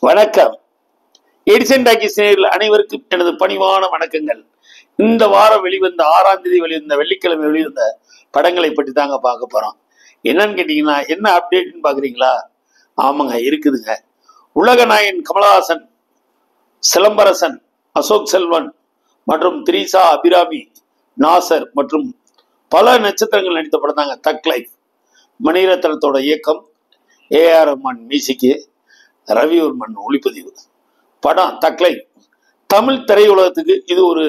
வணக்கம். Edison talkies நேயர்கள் அனைவருக்கும் எனது பணிவான வணக்கங்கள். இந்த வாரம் வெளிவந்த 6ஆம் தேதி வெளிவந்த வெள்ளிக்கிழமை வெளிவந்த படங்களை பற்றி தாங்க பார்க்க போறோம். என்னன்னு கேட்டீங்கன்னா, என்ன அப்டேட்னு பாக்குறீங்களா? ஆமாங்க, இருக்குதுங்க. உலக நாயகன் கமலஹாசன், சிலம்பரசன், அசோக் செல்வன் மற்றும் திரிசா அபிராமி, நாசர் மற்றும் பல நட்சத்திரங்கள் நடித்த படம் தாங்க தக் லைஃப். மணிரத்னத்தோட இயக்கம், ஏஆர் ரஹ்மான் மியூசிக்கு, ரவிவர்மன் ஒளிப்பதிவு. படம் தக் லைஃப் தமிழ் திரையுலகத்துக்கு இது ஒரு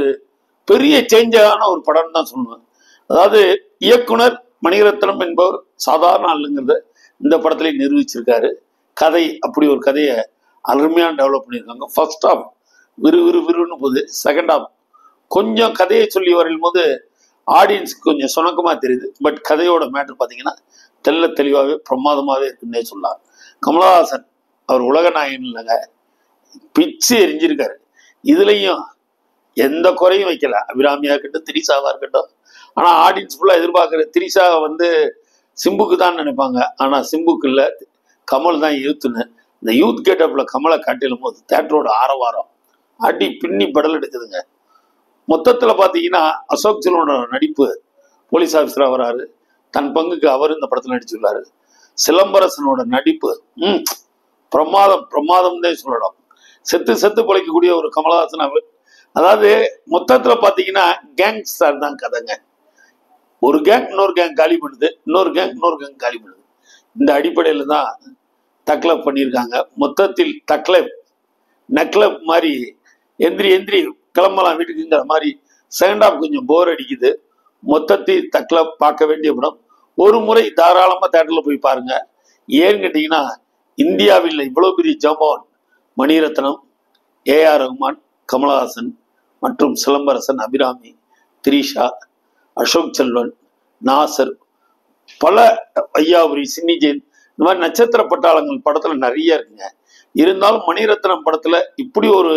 பெரிய சேஞ்சான ஒரு படம் தான் சொல்லுவேன். அதாவது இயக்குனர் மணிரத்னம் என்பவர் சாதாரண ஆளுங்கிறத இந்த படத்துல நிரூபிச்சிருக்காரு. கதை அப்படி ஒரு கதையை அருமையான டெவலப் பண்ணியிருக்காங்க. ஃபர்ஸ்ட் ஹாஃப் விறுவிறுன்னு போகுது. செகண்ட் ஹாஃப் கொஞ்சம் கதையை சொல்லி வரையும் போது ஆடியன்ஸுக்கு கொஞ்சம் சுணக்கமா தெரியுது. பட் கதையோட மேட்டர் பார்த்தீங்கன்னா தெல்ல தெளிவாகவே பிரமாதமாகவே இருக்குன்னே சொல்லலாம். கமலஹாசன் அவர் உலக நாயகன் இல்லைங்க, பிச்சு எரிஞ்சிருக்காரு. இதுலையும் எந்த குறையும் வைக்கல. அபிராமியா இருக்கட்டும், திரிசாவா இருக்கட்டும். ஆனா ஆடியன்ஸ் ஃபுல்லா எதிர்பார்க்கிற திரிசா சிம்புக்கு தான் நினைப்பாங்க. ஆனா சிம்புக்கு இல்ல, கமல் தான் யூத்துன்னு. இந்த யூத் கேட்டப்ல கமலை காட்டிலும் போது தேட்டரோட ஆரவாரம் அடி பின்னி படல் எடுக்குதுங்க. மொத்தத்துல பாத்தீங்கன்னா அசோக் செல்வனோட நடிப்பு, போலீஸ் ஆஃபீஸரா வராரு, தன் பங்குக்கு அவர் இந்த படத்துல நடிச்சுள்ளாரு. சிலம்பரசனோட நடிப்பு பிரமாதம்னே சொல்லலாம். செத்து பொழைக்கக்கூடிய ஒரு கமலஹாசன் அவர். அதாவது மொத்தத்துல பாத்தீங்கன்னா கேங்ஸ்டர் தான் கதைங்க. ஒரு கேங் இன்னொரு கேங் காலி பண்ணுது, இன்னொரு கேங் காலி பண்ணுது. இந்த அடிப்படையில தான் தக்லப் பண்ணியிருக்காங்க. மொத்தத்தில் தக்லப் நக்லப் மாதிரி எந்திரி கிளம்பலாம் வீட்டுக்குங்கிற மாதிரி செகண்ட் ஹாஃப் கொஞ்சம் போர் அடிக்குது. மொத்தத்தில் தக்லப் பார்க்க வேண்டிய படம். ஒரு முறை தாராளமா தேட்டர்ல போய் பாருங்க. ஏன்னு கேட்டீங்கன்னா, இந்தியாவில் இவ்வளவு பெரிய ஜாம்பவான் மணிரத்னம், ஏஆர் ரஹ்மான், கமலஹாசன் மற்றும் சிலம்பரசன், அபிராமி, திரிஷா, அசோக் செல்வன், நாசர், பல ஐயாபுரி, சின்னி ஜெயின், இந்த மாதிரி நட்சத்திர பட்டாளங்கள் படத்துல நிறைய இருக்குங்க. இருந்தாலும் மணிரத்னம் படத்துல இப்படி ஒரு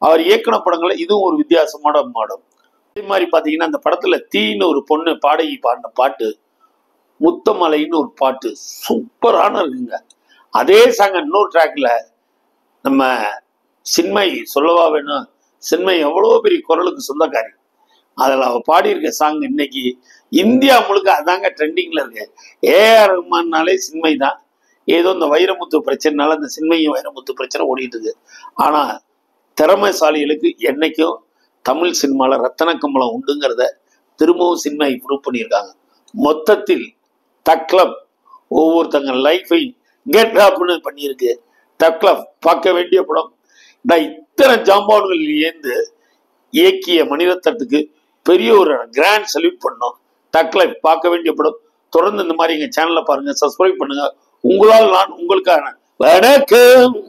அவர் இயக்குன படங்கள்ல இதுவும் ஒரு வித்தியாசமான மாடம். அதே மாதிரி பாத்தீங்கன்னா அந்த படத்துல தீன்னு ஒரு பொண்ணு பாடகி பாடின பாட்டு, முத்தமலைன்னு ஒரு பாட்டு சூப்பரான இருக்குங்க. அதே சாங்க இன்னொரு ட்ராக்ல நம்ம சின்மை சொல்லவா வேணும். சின்மை எவ்வளோ பெரிய குரலுக்கு சொந்தக்காரி. அதில் அவ பாடியிருக்க சாங் இன்னைக்கு இந்தியா முழுக்க அதாங்க ட்ரெண்டிங்ல இருக்கு. ஏஆர் ரஹ்மான்னாலே சின்மை தான். ஏதோ இந்த வைரமுத்து பிரச்சனைனால இந்த சின்மையும் வைரமுத்து பிரச்சனை ஓடிட்டு இருக்கு. ஆனா திறமைசாலிகளுக்கு என்னைக்கும் தமிழ் சினிமால ரத்தன கம்பளம் உண்டுங்கிறத திரும்பவும் சின்மை ப்ரூவ் பண்ணியிருக்காங்க. மொத்தத்தில் தக்லப் ஒவ்வொருத்தங்க லைஃபை கெட் அப்னு பண்ணியிருக்கு. தக்லப் பார்க்க வேண்டிய படம். நான் இத்தனை ஜாம்பவான்கள் ஏந்து இயக்கிய மணிரத்னத்துக்கு பெரிய ஒரு கிராண்ட் சல்யூட் பண்ணோம். தக்லப் பார்க்க வேண்டிய படம். தொடர்ந்து இந்த மாதிரி எங்க சேனல்ல பாருங்க, சப்ஸ்கிரைப் பண்ணுங்க. உங்களால் நான் உங்களுக்கான வணக்கம்.